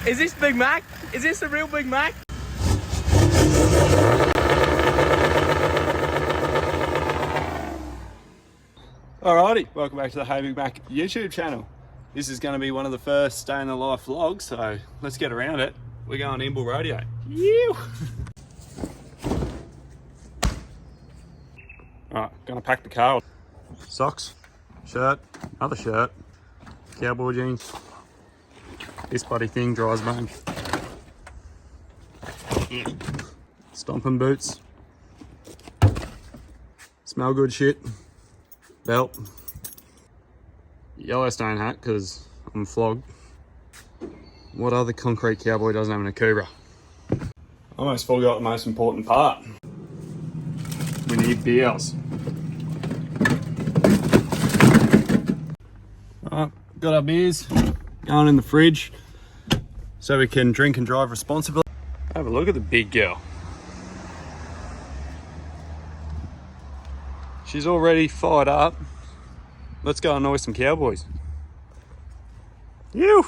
Is this Big Mac? Is this the real Big Mac? Alrighty, welcome back to the Hey Big Mac YouTube channel. This is going to be one of the first day in the life vlogs, so let's get around it. We're going to Imbil Rodeo. Yew! Alright, gonna pack the car. Socks, shirt, another shirt, cowboy jeans. This bloody thing dries bone. Stomping boots. Smell good shit. Belt. Yellowstone hat because I'm flogged. What other concrete cowboy doesn't have an Akubra? Almost forgot the most important part. We need beers. Alright, got our beers going in the fridge so we can drink and drive responsibly. Have a look at the big girl. She's already fired up. Let's go annoy some cowboys. Yew!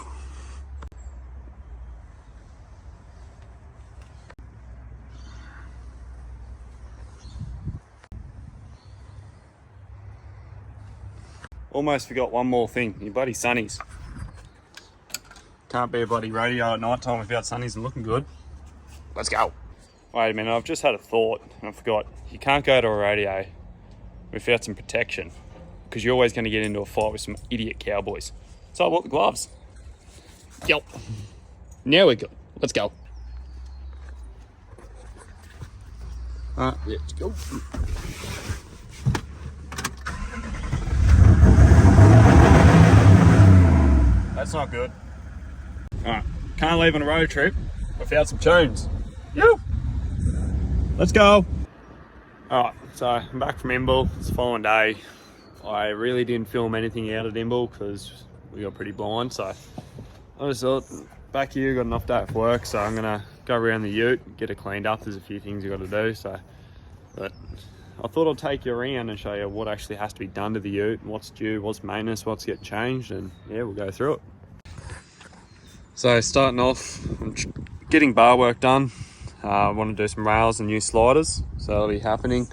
Almost forgot one more thing, your bloody sunnies. Can't be a bloody rodeo at night time without sunnies and looking good. Let's go. Wait a minute, I've just had a thought and I forgot. You can't go to a rodeo without some protection because you're always going to get into a fight with some idiot cowboys. So I bought the gloves. Yep. Now we're good. Let's go. Let's go. That's not good. Alright, can't leave on a road trip without some tunes. Yoo! Let's go! Alright, so I'm back from Imbil. It's the following day. I really didn't film anything out at Imbil because we got pretty blind, so I just thought, back here, got enough day of work, so I'm gonna go around the ute, get it cleaned up. There's a few things you got to do, so but I thought I'd take you around and show you what actually has to be done to the ute, what's due, what's maintenance, what's getting changed, and yeah, we'll go through it. So starting off, I'm getting bar work done. I want to do some rails and new sliders, so that'll be happening.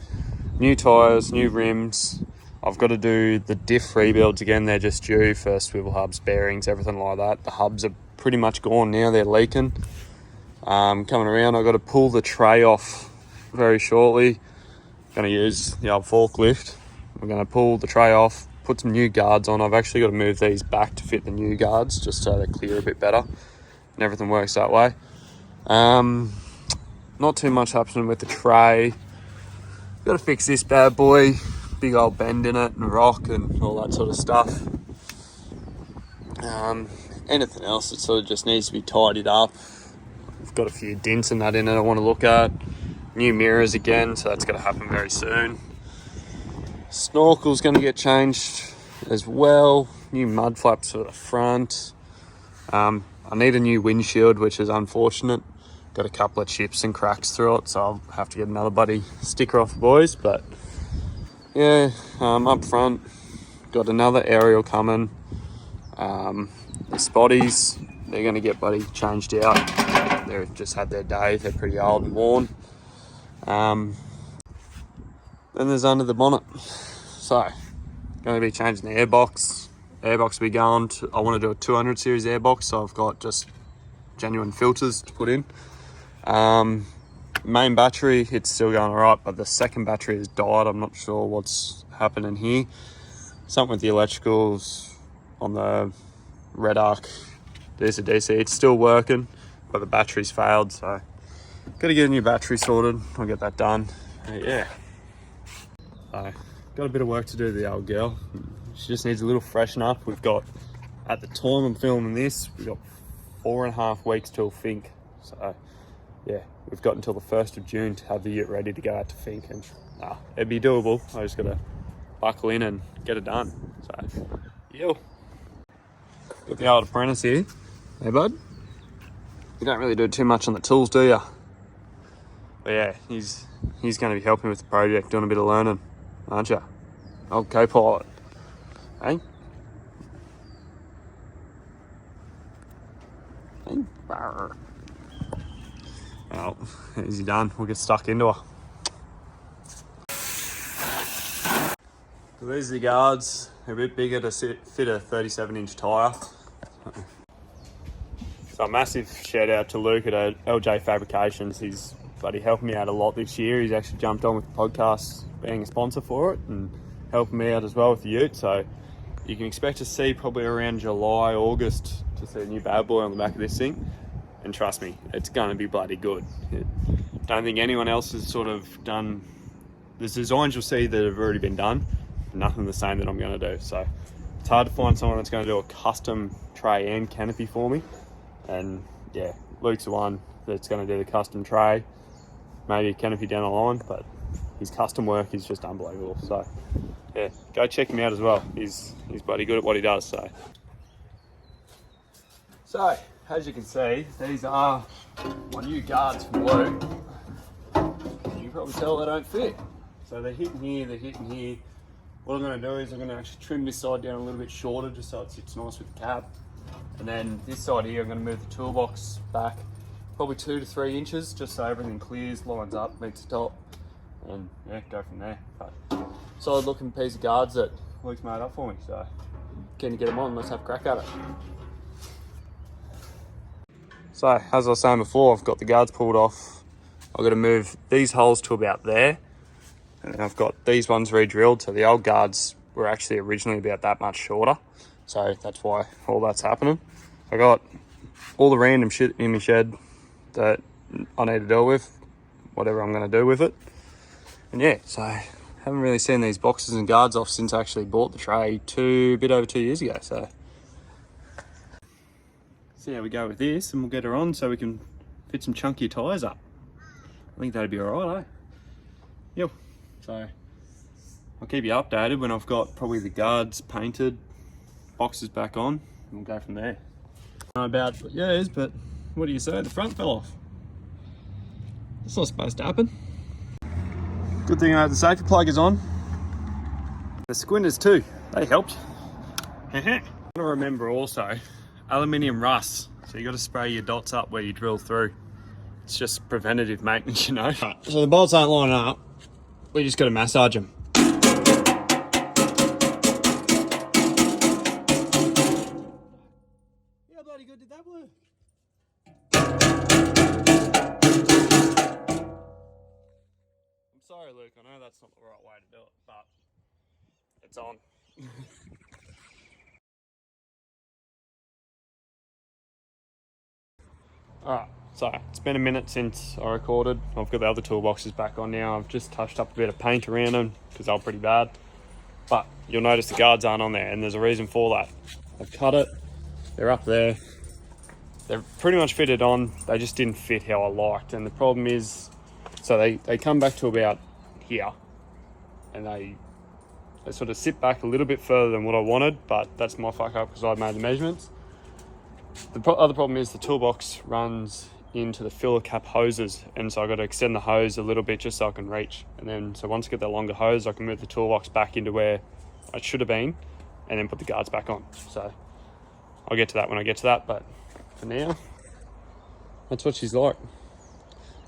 New tyres, new rims. I've got to do the diff rebuilds again. They're just due for swivel hubs, bearings, everything like that. The hubs are pretty much gone now, they're leaking. Coming around, I've got to pull the tray off very shortly. Going to use the old forklift. We're going to pull the tray off, put some new guards on. I've actually got to move these back to fit the new guards just so they clear a bit better and everything works that way. Not too much happening with the tray. Got to fix this bad boy, big old bend in it and rock and all that sort of stuff. Anything else that sort of just needs to be tidied up. I've got a few dents and that in it I want to look at. New mirrors again, so that's going to happen very soon. Snorkel's going to get changed as well. New mud flaps for the front. I need a new windshield, which is unfortunate. Got a couple of chips and cracks through it, so I'll have to get another buddy sticker off the boys. But yeah, up front, got another aerial coming. The spotties, they're going to get buddy changed out. They've just had their day. They're pretty old and worn. Then there's under the bonnet. So, going to be changing the airbox. Airbox will be going to, I want to do a 200 series airbox, so I've got just genuine filters to put in. Main battery, it's still going alright, but the second battery has died. I'm not sure what's happening here. Something with the electricals on the red arc DC. It's still working, but the battery's failed, so got to get a new battery sorted. I'll get that done. Yeah. So, got a bit of work to do to the old girl. She just needs a little freshen up. We've got, at the time I'm filming this, we've got 4.5 weeks till Fink. So yeah, we've got until the 1st of June to have the ute ready to go out to Fink, and it'd be doable. I just got to buckle in and get it done. So, yo. Got the old apprentice here. Hey bud. You don't really do too much on the tools, do you? But yeah, he's going to be helping with the project, doing a bit of learning, aren't you? Old co-pilot. Hey? Hey? Well, easy done. We'll get stuck into her. So these are the guards. They're a bit bigger to fit a 37-inch tyre. So a massive shout out to Luke at LJ Fabrications. He's helping me out a lot this year. He's actually jumped on with the podcast, being a sponsor for it, and helping me out as well with the ute. So you can expect to see probably around July, August to see a new bad boy on the back of this thing. And trust me, it's going to be bloody good. Don't think anyone else has sort of done... There's designs you'll see that have already been done, nothing the same that I'm going to do. So it's hard to find someone that's going to do a custom tray and canopy for me. And yeah, Luke's the one that's going to do the custom tray, maybe a canopy down the line, but his custom work is just unbelievable. So yeah, go check him out as well. He's bloody good at what he does. So as you can see, these are my new guards from Luke. You can probably tell they don't fit. So they're hitting here, they're hitting here. What I'm going to do is I'm going to actually trim this side down a little bit shorter just so it sits nice with the cab. And then this side here, I'm going to move the toolbox back probably 2 to 3 inches just so everything clears, lines up, meets the top. And yeah, go from there. But solid looking piece of guards that Luke's made up for me. So keen to get them on, let's have a crack at it. So as I was saying before, I've got the guards pulled off. I've got to move these holes to about there. And then I've got these ones re-drilled. So the old guards were actually originally about that much shorter. So that's why all that's happening. I got all the random shit in my shed that I need to deal with, whatever I'm going to do with it. And yeah, so I haven't really seen these boxes and guards off since I actually bought the tray a bit over 2 years ago. So see how we go with this, and we'll get her on so we can fit some chunkier tyres up. I think that'd be alright, eh? Yep. So I'll keep you updated when I've got probably the guards painted, boxes back on, and we'll go from there. I don't know about what yours, but what do you say? The front fell off. That's not supposed to happen. Good thing the safety plug is on. The squinters too, they helped. I want to remember also, aluminium rust. So you got to spray your dots up where you drill through. It's just preventative maintenance, you know. Right, so the bolts aren't lining up. We just got to massage them. Yeah, bloody good. Did that work? I'm sorry, Luke. I know that's not the right way to do it, but it's on. Alright, so it's been a minute since I recorded. I've got the other toolboxes back on now. I've just touched up a bit of paint around them because they were pretty bad. But you'll notice the guards aren't on there, and there's a reason for that. I've cut it, they're up there. They're pretty much fitted on, they just didn't fit how I liked. And the problem is, so they come back to about here, and they sort of sit back a little bit further than what I wanted, but that's my fuck up because I'd made the measurements. The other problem is the toolbox runs into the filler cap hoses, and so I've got to extend the hose a little bit just so I can reach. And then, so once I get that longer hose, I can move the toolbox back into where it should have been, and then put the guards back on. So I'll get to that when I get to that, but for now, that's what she's like.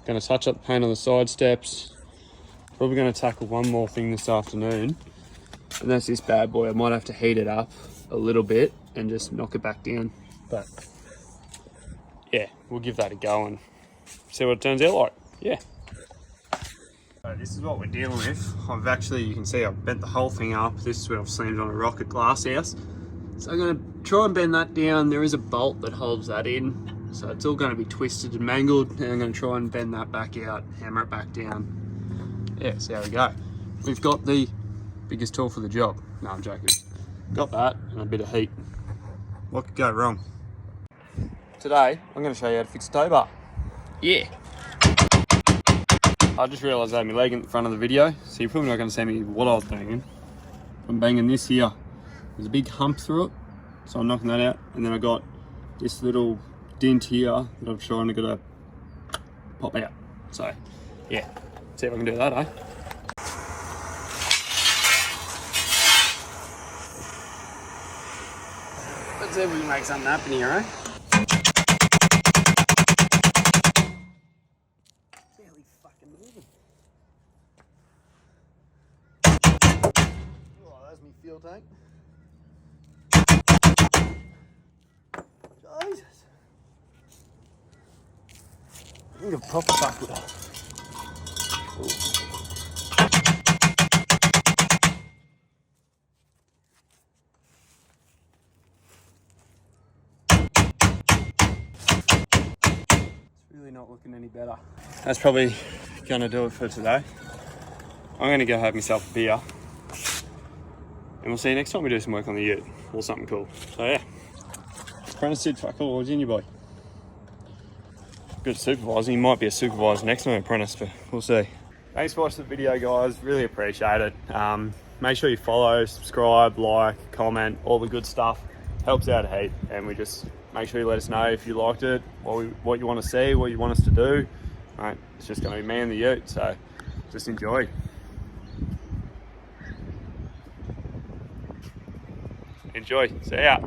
Going to touch up the paint on the side steps. Probably going to tackle one more thing this afternoon, and that's this bad boy. I might have to heat it up a little bit and just knock it back down. But yeah, we'll give that a go and see what it turns out like. Yeah. So this is what we're dealing with. I've actually, you can see I've bent the whole thing up. This is where I've slammed on a rocket glass house. So I'm going to try and bend that down. There is a bolt that holds that in. So it's all going to be twisted and mangled. And I'm going to try and bend that back out, hammer it back down. Yeah, see how we go. We've got the biggest tool for the job. No, I'm joking. Got that and a bit of heat. What could go wrong? Today, I'm going to show you how to fix a tow bar. Yeah. I just realised I had my leg in the front of the video, so you're probably not going to see me what I was banging. I'm banging this here. There's a big hump through it, so I'm knocking that out. And then I got this little dent here that I'm trying to get to pop out. So, yeah. See if I can do that, eh? Let's see if we can make something happen here, eh? fuel tank. Jesus. I need a proper buckler. Really not looking any better. That's probably gonna do it for today. I'm gonna go have myself a beer, and we'll see you next time we do some work on the ute or something cool. So yeah, apprentice did fuck all. What's in your boy? Good supervisor. He might be a supervisor next time, apprentice, but we'll see. Thanks for watching the video, guys. Really appreciate it. Make sure you follow, subscribe, like, comment, all the good stuff. Helps out a heap, and we just make sure you let us know if you liked it, what you want to see, what you want us to do. Right, it's just going to be me and the ute, so just enjoy. Enjoy. See ya.